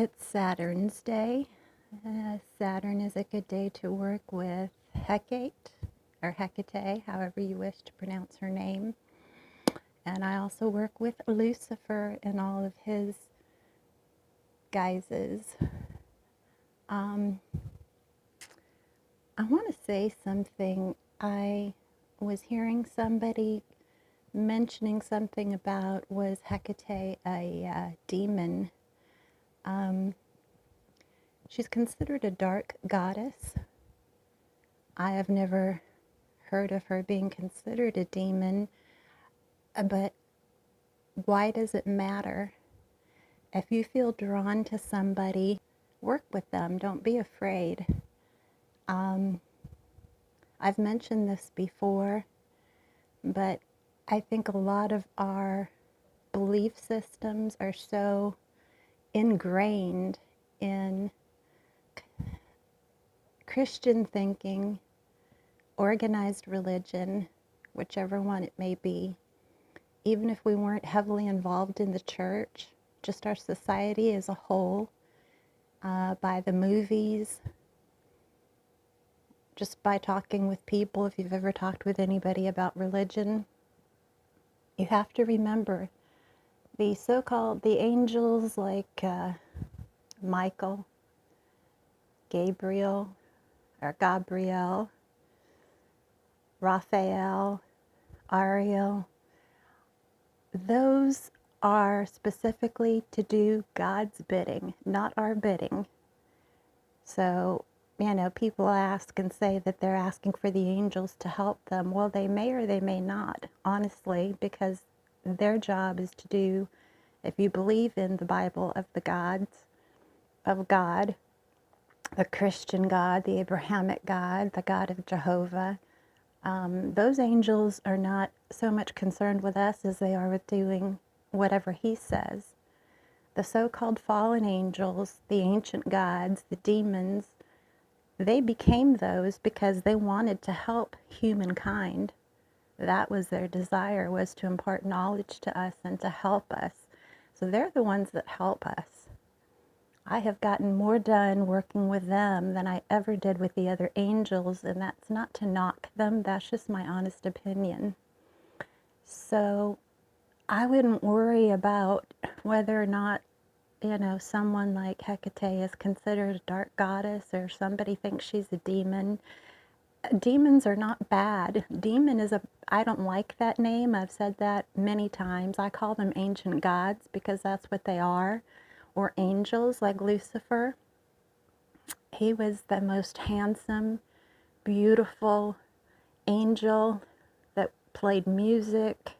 It's Saturn's day. Saturn is a good day to work with Hecate, or Hecate, however you wish to pronounce her name. And I also work with Lucifer in all of his guises. I want to say something. I was hearing somebody mentioning something about, was Hecate a demon? She's considered a dark goddess. I have never heard of her being considered a demon, but why does it matter? If you feel drawn to somebody, work with them. Don't be afraid. I've mentioned this before, but I think a lot of our belief systems are so ingrained in Christian thinking, organized religion, whichever one it may be. Even if we weren't heavily involved in the church, just our society as a whole, by the movies, just by talking with people, if you've ever talked with anybody about religion, you have to remember the so-called, the angels like Michael, Gabriel, Raphael, Ariel, those are specifically to do God's bidding, not our bidding. So, people ask and say that they're asking for the angels to help them. Well, they may or they may not, honestly, because their job is to do, if you believe in the Bible of the gods of God, the Christian God, the Abrahamic God, the God of Jehovah, those angels are not so much concerned with us as they are with doing whatever he says. The so-called fallen angels, the ancient gods, the demons, they became those because they wanted to help humankind. That was their desire, was to impart knowledge to us and to help us. So they're the ones that help us. I have gotten more done working with them than I ever did with the other angels, and that's not to knock them, that's just my honest opinion. So I wouldn't worry about whether or not, someone like Hecate is considered a dark goddess or somebody thinks she's a demon. Demons are not bad. Demon is I don't like that name. I've said that many times. I call them ancient gods because that's what they are. Or angels like Lucifer. He was the most handsome, beautiful angel that played music.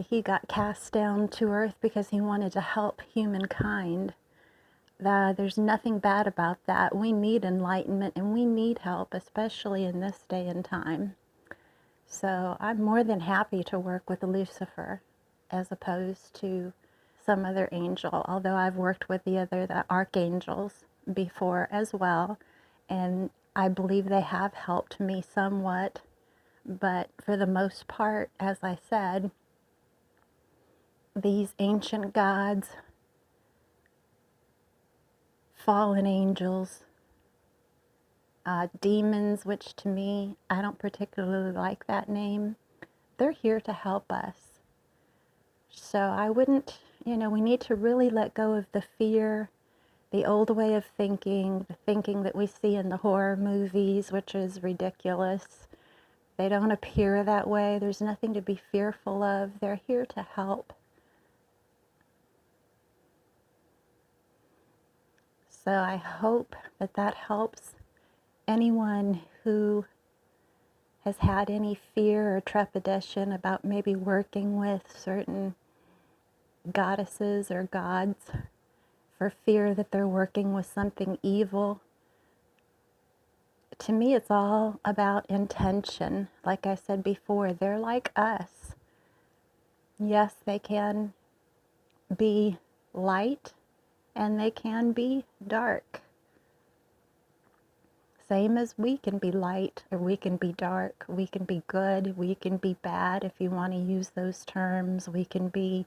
He got cast down to earth because he wanted to help humankind. There's nothing bad about that. We need enlightenment and we need help, especially in this day and time. So I'm more than happy to work with Lucifer as opposed to some other angel, although I've worked with the archangels before as well, and I believe they have helped me somewhat, but for the most part, as I said, these ancient gods, fallen angels, demons, which to me, I don't particularly like that name, they're here to help us. So I wouldn't, we need to really let go of the fear, the old way of thinking, the thinking that we see in the horror movies, which is ridiculous. They don't appear that way. There's nothing to be fearful of. They're here to help. So I hope that that helps anyone who has had any fear or trepidation about maybe working with certain goddesses or gods for fear that they're working with something evil. To me, it's all about intention. Like I said before, they're like us. Yes, they can be light and they can be dark. Same as we can be light or we can be dark. We can be good. We can be bad if you want to use those terms. We can be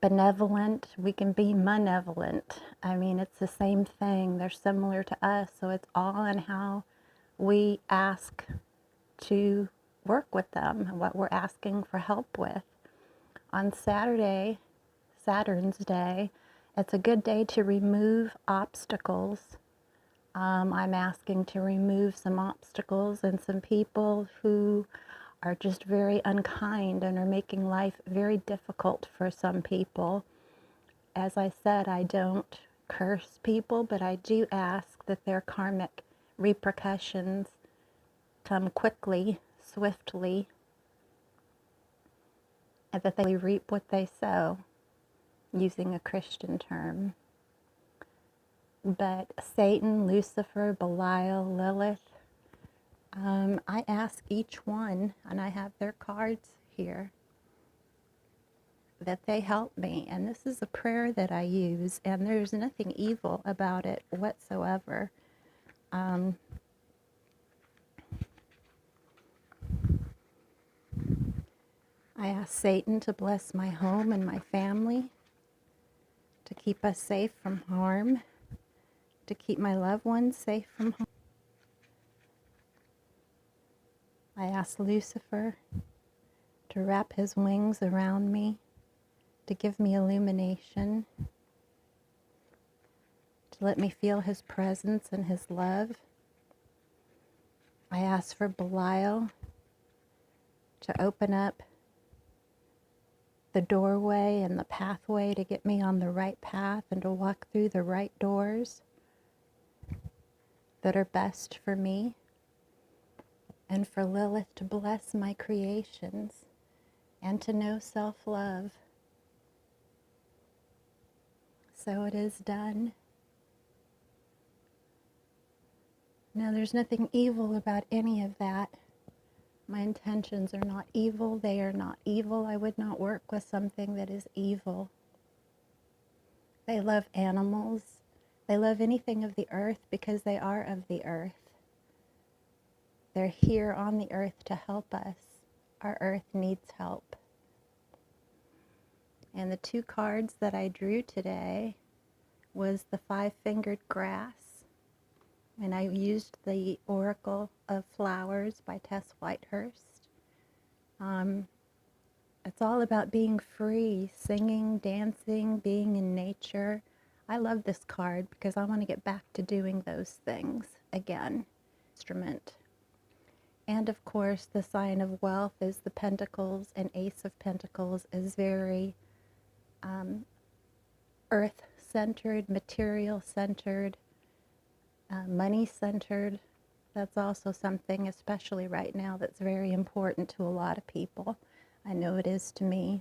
benevolent, we can be malevolent. I mean, it's the same thing. They're similar to us, so it's all in how we ask to work with them, what we're asking for help with. On Saturday, Saturn's Day, it's a good day to remove obstacles. I'm asking to remove some obstacles and some people who are just very unkind and are making life very difficult for some people. As I said, I don't curse people, but I do ask that their karmic repercussions come quickly, swiftly, and that they reap what they sow, using a Christian term. But Satan, Lucifer, Belial, Lilith, I ask each one, and I have their cards here, that they help me. And this is a prayer that I use, and there's nothing evil about it whatsoever. I ask Satan to bless my home and my family, to keep us safe from harm, to keep my loved ones safe from harm. I ask Lucifer to wrap his wings around me, to give me illumination, to let me feel his presence and his love. I ask for Belial to open up the doorway and the pathway to get me on the right path and to walk through the right doors that are best for me. And for Lilith to bless my creations and to know self-love. So it is done. Now, there's nothing evil about any of that. My intentions are not evil. They are not evil. I would not work with something that is evil. They love animals. They love anything of the earth because they are of the earth. They're here on the earth to help us. Our earth needs help. And the two cards that I drew today was the five-fingered grass. And I used the Oracle of Flowers by Tess Whitehurst. It's all about being free, singing, dancing, being in nature. I love this card because I want to get back to doing those things again. Instrument. And of course, the sign of wealth is the Pentacles, and Ace of Pentacles is very earth-centered, material-centered, money-centered. That's also something, especially right now, that's very important to a lot of people. I know it is to me.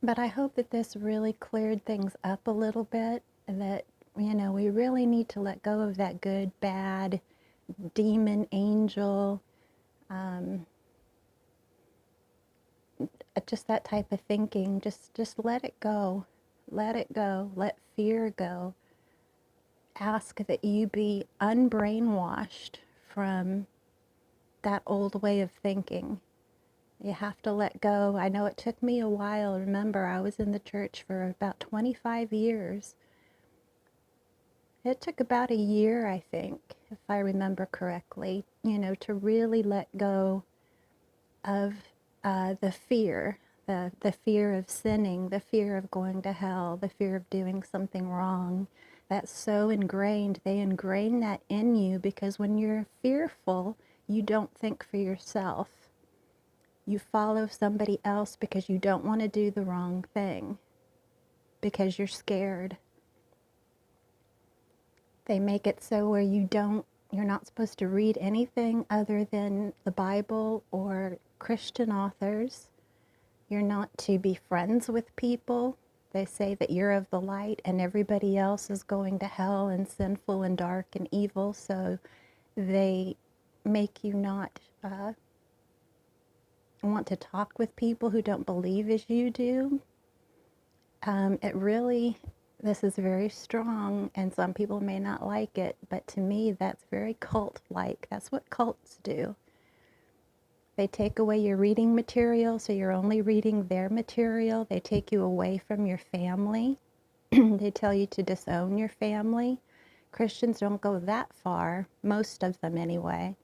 But I hope that this really cleared things up a little bit, and that, you know, we really need to let go of that good, bad, demon, angel, just that type of thinking. Just let it go. Let it go. Let fear go. Ask that you be unbrainwashed from that old way of thinking. You have to let go. I know it took me a while. Remember, I was in the church for about 25 years. It took about a year, I think, if I remember correctly, you know, to really let go of the fear of sinning, the fear of going to hell, the fear of doing something wrong. That's so ingrained. They ingrain that in you because when you're fearful, you don't think for yourself. You follow somebody else because you don't want to do the wrong thing, because you're scared. They make it so where you're not supposed to read anything other than the Bible or Christian authors. You're not to be friends with people. They say that you're of the light and everybody else is going to hell and sinful and dark and evil, so they make you not want to talk with people who don't believe as you do. This is very strong, and some people may not like it, but to me that's very cult-like. That's what cults do. They take away your reading material, so you're only reading their material. They take you away from your family. They tell you to disown your family. Christians don't go that far, most of them anyway.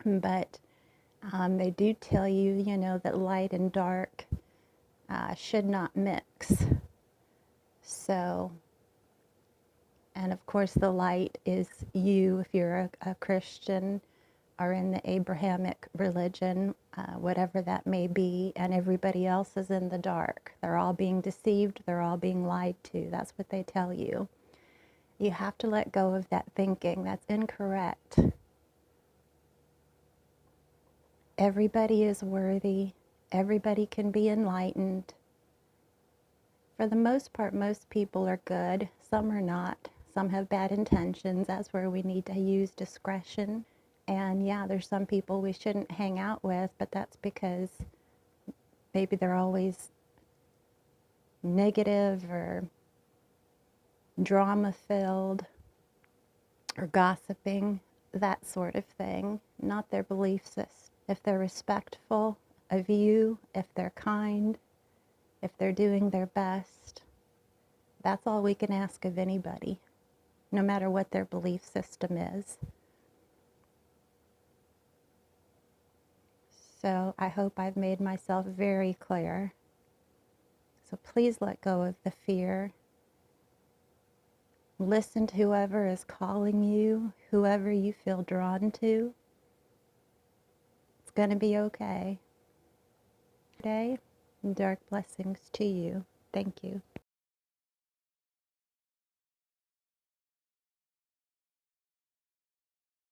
But they do tell you, that light and dark should not mix. So, and of course, the light is you if you're a Christian or in the Abrahamic religion, whatever that may be, and everybody else is in the dark. They're all being deceived, they're all being lied to. That's what they tell you. You have to let go of that thinking. That's incorrect. Everybody is worthy. Everybody can be enlightened. For the most part, most people are good. Some are not. Some have bad intentions. That's where we need to use discretion. And yeah, there's some people we shouldn't hang out with, but that's because maybe they're always negative or drama-filled or gossiping, that sort of thing, not their belief system. If they're respectful of you, if they're kind, if they're doing their best, that's all we can ask of anybody, no matter what their belief system is. So I hope I've made myself very clear. So please let go of the fear. Listen to whoever is calling you, whoever you feel drawn to. It's going to be okay. Today, dark blessings to you. Thank you.